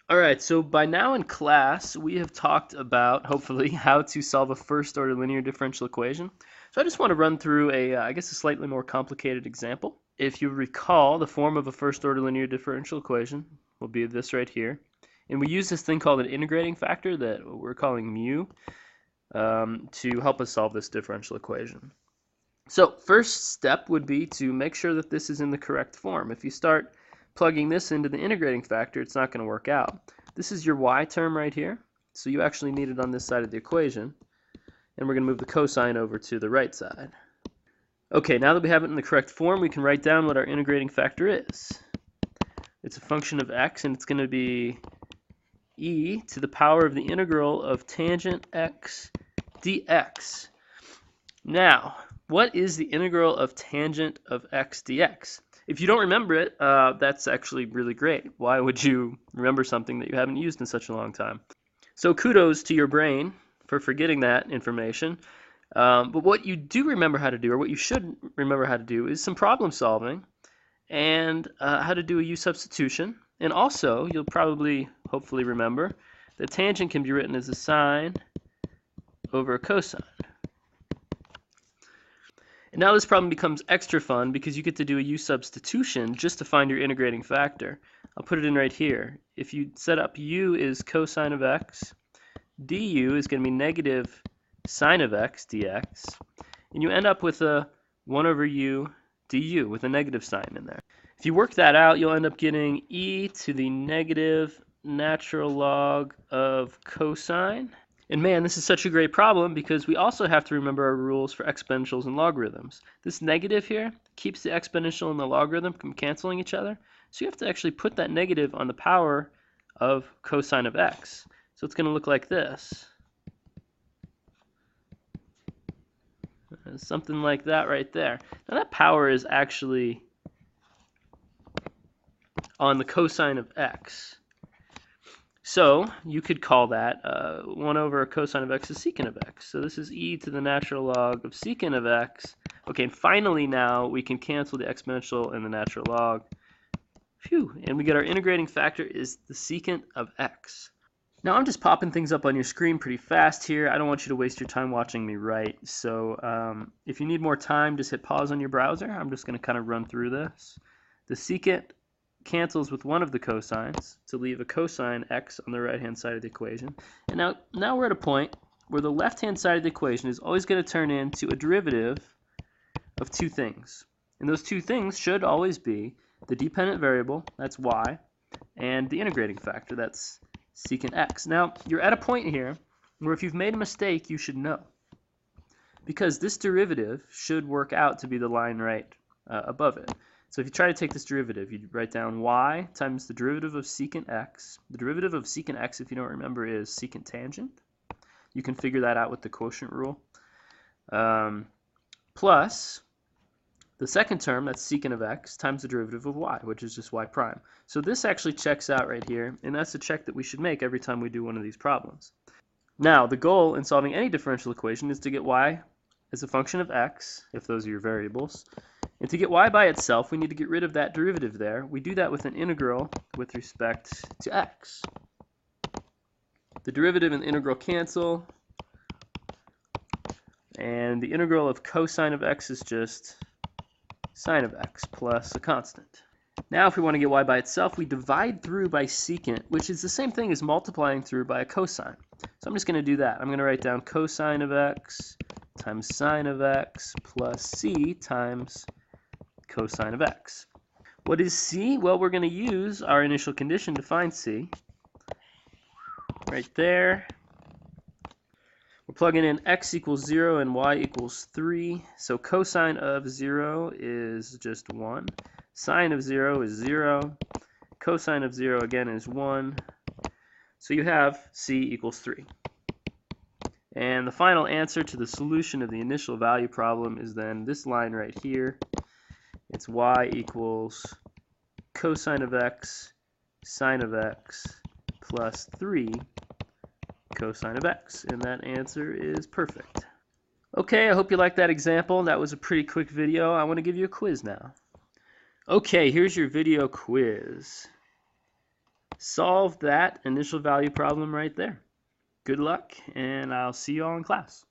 Alright, so by now in class, we have talked about, hopefully, how to solve a first-order linear differential equation. So I just want to run through I guess a slightly more complicated example. If you recall, the form of a first-order linear differential equation will be this right here. And we use this thing called an integrating factor that we're calling mu to help us solve this differential equation. So first step would be to make sure that this is in the correct form. If you start plugging this into the integrating factor, it's not going to work out. This is your y term right here, so you actually need it on this side of the equation, and we're going to move the cosine over to the right side. Okay, now that we have it in the correct form, we can write down what our integrating factor is. It's a function of x, and it's going to be e to the power of the integral of tangent x dx. Now, what is the integral of tangent of x dx? If you don't remember it, that's actually really great. Why would you remember something that you haven't used in such a long time? So kudos to your brain for forgetting that information. But what you do remember how to do, or what you should remember how to do, is some problem solving and how to do a u substitution. And also, you'll probably, hopefully remember, that tangent can be written as a sine over a cosine. And now this problem becomes extra fun because you get to do a u substitution just to find your integrating factor. I'll put it in right here. If you set up u is cosine of x, du is going to be negative sine of x dx, and you end up with a 1 over u du with a negative sign in there. If you work that out, you'll end up getting e to the negative natural log of cosine. And man, this is such a great problem because we also have to remember our rules for exponentials and logarithms. This negative here keeps the exponential and the logarithm from canceling each other. So you have to actually put that negative on the power of cosine of x. So it's going to look like this. Something like that right there. Now that power is actually on the cosine of x. So you could call that 1 over cosine of x is secant of x. So this is e to the natural log of secant of x. Okay, and finally now we can cancel the exponential and the natural log. Phew, and we get our integrating factor is the secant of x. Now I'm just popping things up on your screen pretty fast here. I don't want you to waste your time watching me write. So if you need more time, just hit pause on your browser. I'm just going to kind of run through this. The secant cancels with one of the cosines to leave a cosine x on the right hand side of the equation. And now we're at a point where the left hand side of the equation is always going to turn into a derivative of two things. And those two things should always be the dependent variable, that's y, and the integrating factor, that's secant x. Now you're at a point here where if you've made a mistake, you should know, because this derivative should work out to be the line right above it. So if you try to take this derivative, you write down y times the derivative of secant x. The derivative of secant x, if you don't remember, is secant tangent. You can figure that out with the quotient rule. Plus the second term, that's secant of x, times the derivative of y, which is just y prime. So this actually checks out right here, and that's a check that we should make every time we do one of these problems. Now, the goal in solving any differential equation is to get y as a function of x, if those are your variables. And to get y by itself, we need to get rid of that derivative there. We do that with an integral with respect to x. The derivative and the integral cancel, and the integral of cosine of x is just sine of x plus a constant. Now if we want to get y by itself, we divide through by secant, which is the same thing as multiplying through by a cosine. So I'm just going to do that. I'm going to write down cosine of x times sine of x plus c times cosine of x. What is c? Well, we're going to use our initial condition to find c. Right there. We're plugging in x equals 0 and y equals 3. So cosine of 0 is just 1. Sine of 0 is 0. Cosine of 0 again is 1. So you have c equals 3. And the final answer to the solution of the initial value problem is then this line right here. It's y equals cosine of x, sine of x, plus 3 cosine of x. And that answer is perfect. Okay, I hope you liked that example. That was a pretty quick video. I want to give you a quiz now. Okay, here's your video quiz. solve that initial value problem right there. Good luck, and I'll see you all in class.